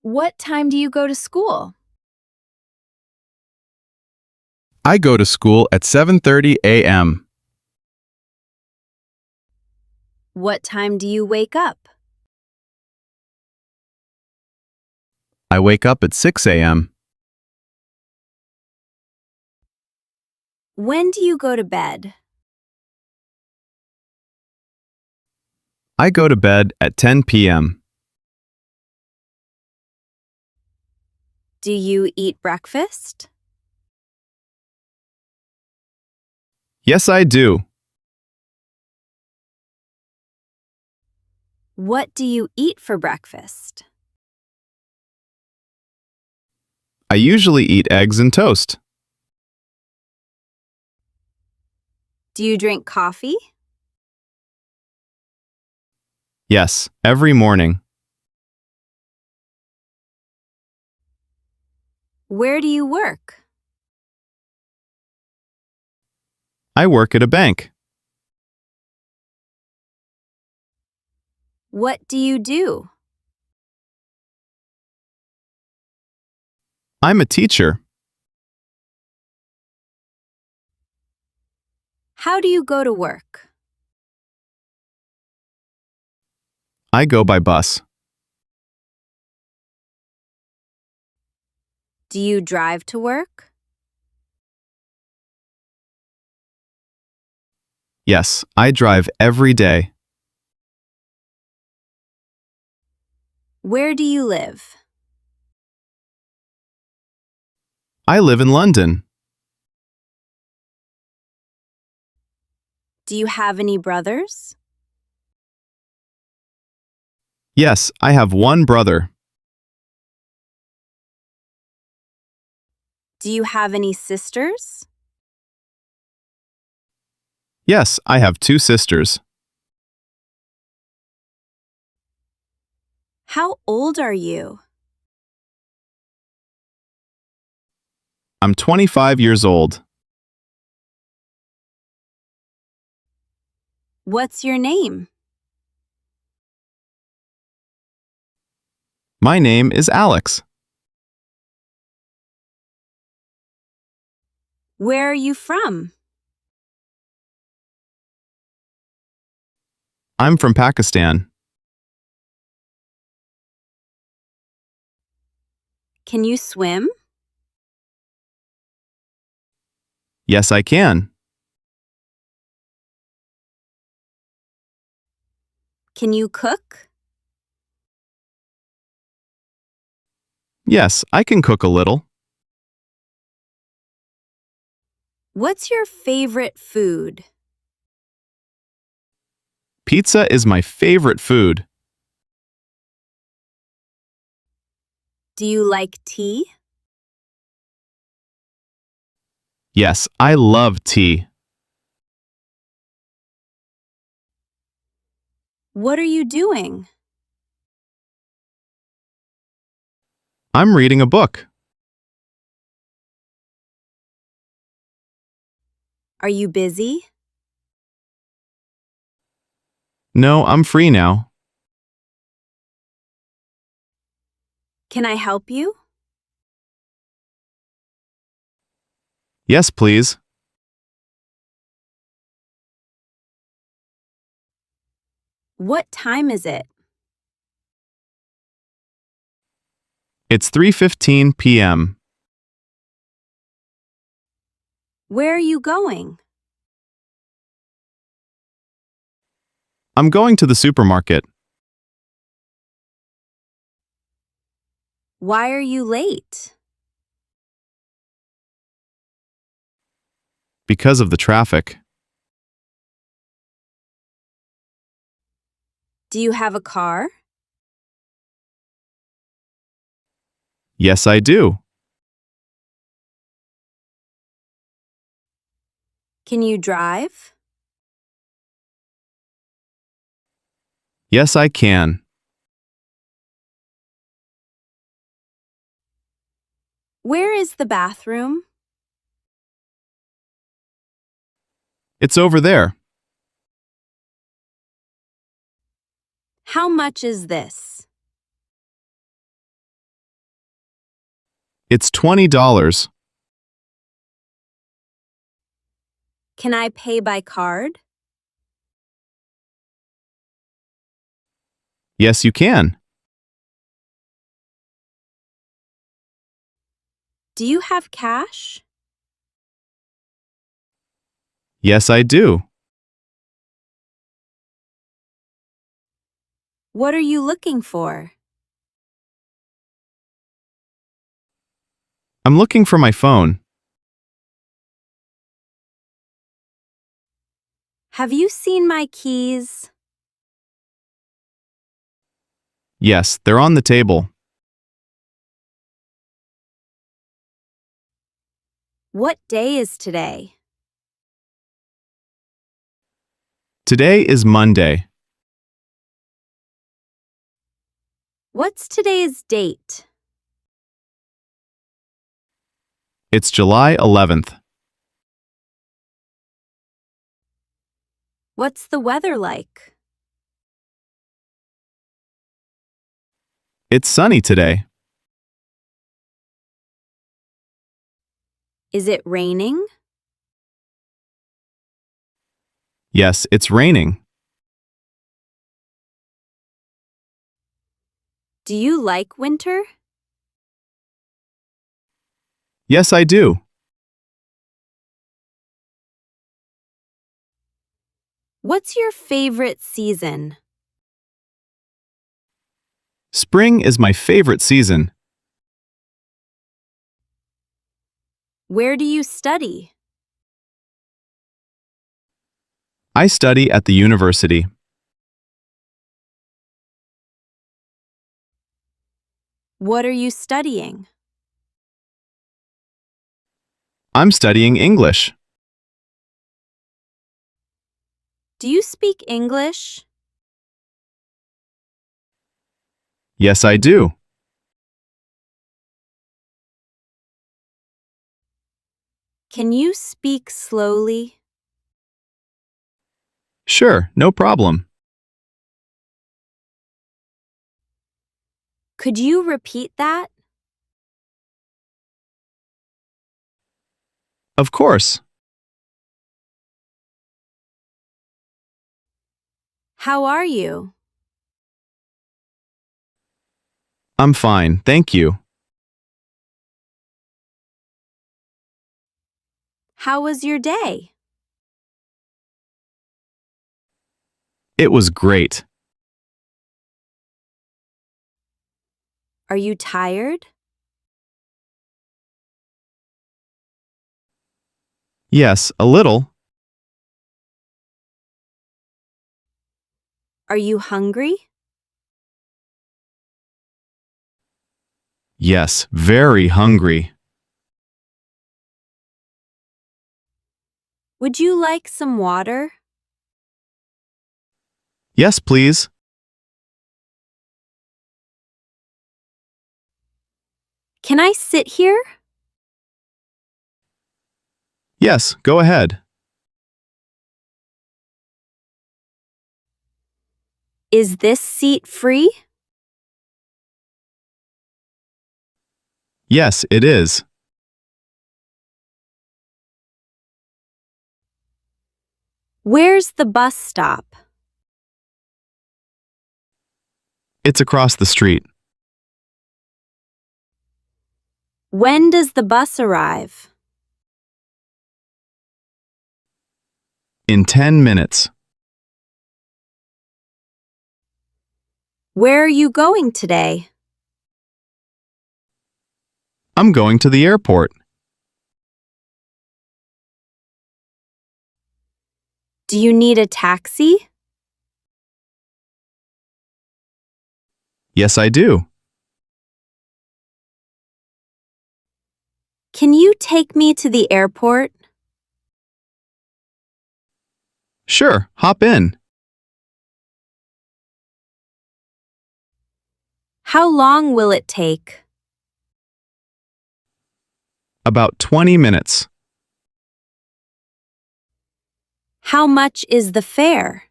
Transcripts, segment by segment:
What time do you go to school? I go to school at 7:30 a.m. What time do you wake up? I wake up at 6 a.m. When do you go to bed? I go to bed at 10 p.m. Do you eat breakfast? Yes, I do. What do you eat for breakfast? I usually eat eggs and toast. Do you drink coffee? Yes, every morning. Where do you work? I work at a bank. What do you do? I'm a teacher. How do you go to work? I go by bus. Do you drive to work? Yes, I drive every day. Where do you live? I live in London. Do you have any brothers? Yes, I have one brother. Do you have any sisters? Yes, I have two sisters. How old are you? I'm 25 years old. What's your name? My name is Alex. Where are you from? I'm from Pakistan. Can you swim? Yes, I can. Can you cook? Yes, I can cook a little. What's your favorite food? Pizza is my favorite food. Do you like tea? Yes, I love tea. What are you doing? I'm reading a book. Are you busy? No, I'm free now. Can I help you? Yes, please. What time is it? It's 3:15 p.m. Where are you going? I'm going to the supermarket Why are you late? because of the traffic. Do you have a car? Yes, I do. Can you drive? Yes, I can. Where is the bathroom? It's over there. How much is this? It's $20. Can I pay by card? Yes, you can. Do you have cash? Yes, I do. What are you looking for? I'm looking for my phone. Have you seen my keys? Yes, they're on the table. What day is today? Today is Monday. What's today's date? It's July 11th. What's the weather like? It's sunny today. Is it raining? Yes, it's raining. Do you like winter? Yes, I do. What's your favorite season? Spring is my favorite season. Where do you study? I study at the university. What are you studying? I'm studying English. Do you speak English? Yes, I do. Can you speak slowly? Sure, no problem. Could you repeat that? Of course. How are you? I'm fine, thank you. How was your day? It was great. Are you tired? Yes, a little. Are you hungry? Yes, very hungry. Would you like some water? Yes, please. Can I sit here? Yes, go ahead. Is this seat free? Yes, it is. Where's the bus stop? It's across the street. When does the bus arrive? In 10 minutes. Where are you going today? I'm going to the airport. Do you need a taxi? Yes, I do. Can you take me to the airport? Sure, hop in. How long will it take? About 20 minutes. How much is the fare?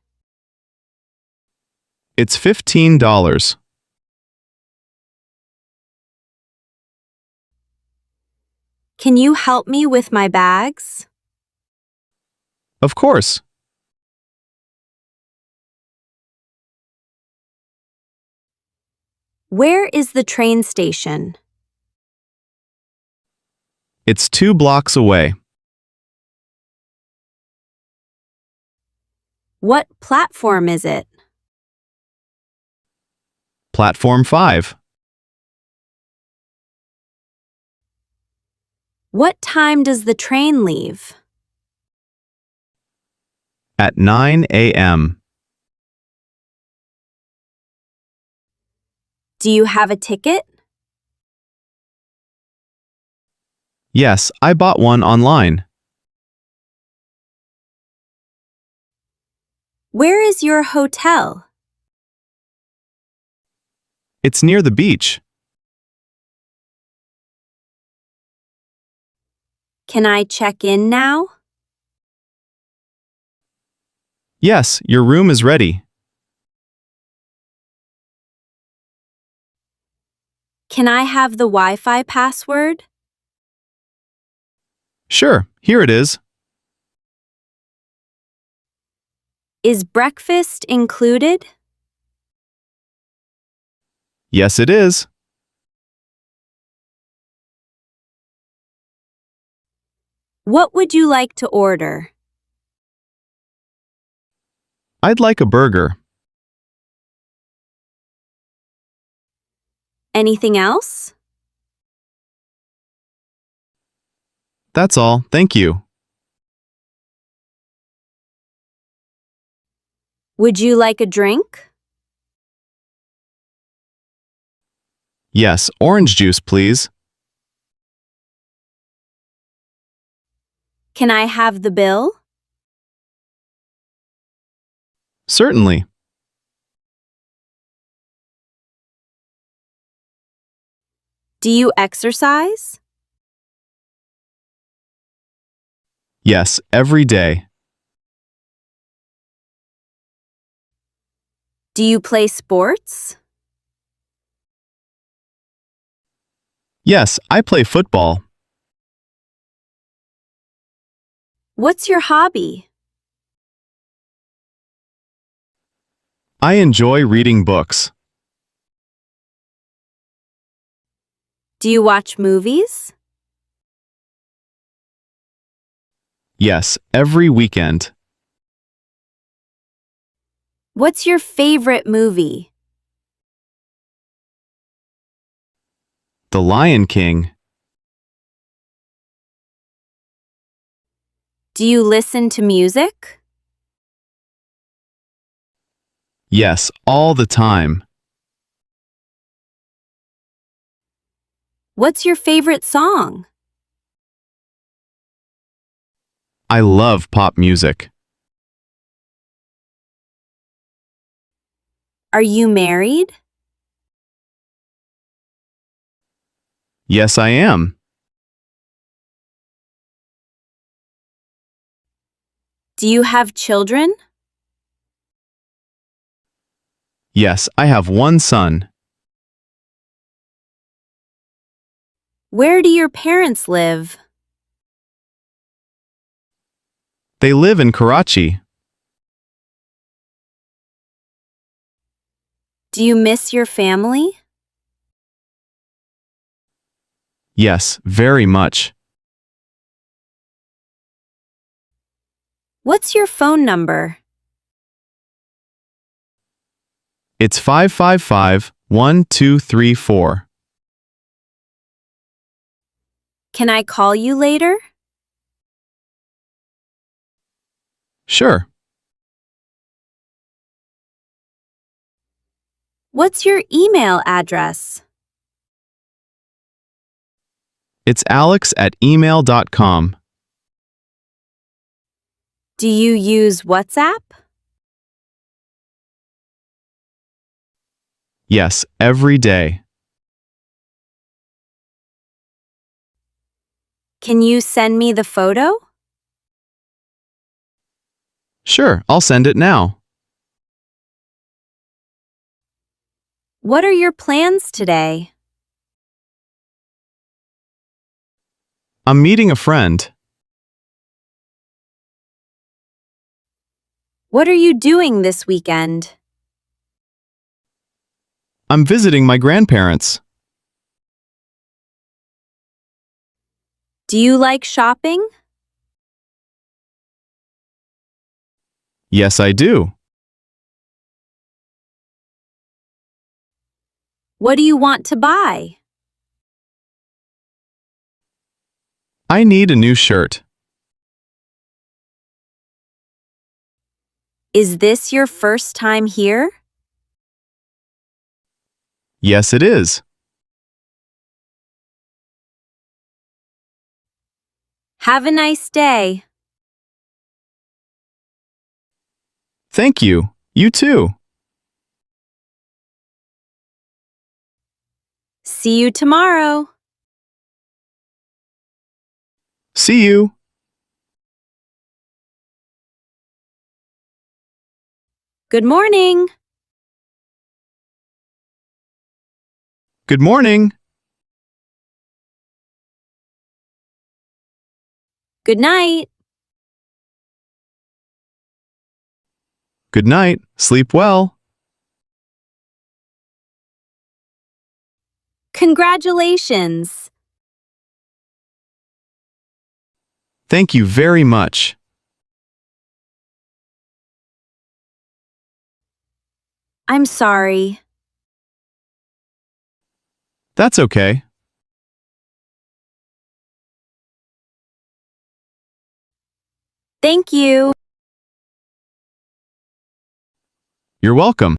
It's $15. Can you help me with my bags? Of course. Where is the train station? It's 2 blocks away. What platform is it? Platform 5. What time does the train leave? At 9 a.m. Do you have a ticket? Yes, I bought one online. Where is your hotel? It's near the beach. Can I check in now? Yes, your room is ready. Can I have the Wi-Fi password? Sure, here it is. Is breakfast included? Yes, it is. What would you like to order? I'd like a burger. Anything else? That's all, thank you. Would you like a drink? Yes, orange juice, please. Can I have the bill? Certainly. Do you exercise? Yes, every day. Do you play sports? Yes, I play football. What's your hobby? I enjoy reading books. Do you watch movies? Yes, every weekend. What's your favorite movie? The Lion King. Do you listen to music? Yes, all the time. What's your favorite song? I love pop music. Are you married? Yes, I am. Do you have children? Yes, I have one son. Where do your parents live? They live in Karachi. Do you miss your family? Yes, very much. What's your phone number? It's 555-1234. Can I call you later? Sure. What's your email address? It's alex@email.com. Do you use WhatsApp? Yes, every day. Can you send me the photo? Sure, I'll send it now. What are your plans today? I'm meeting a friend. What are you doing this weekend? I'm visiting my grandparents. Do you like shopping? Yes, I do. What do you want to buy? I need a new shirt. Is this your first time here? Yes, it is. Have a nice day. Thank you. You too. See you tomorrow. See you. Good morning. Good morning. Good night. Good night. Sleep well. Congratulations. Thank you very much. I'm sorry. That's okay. Thank you. You're welcome.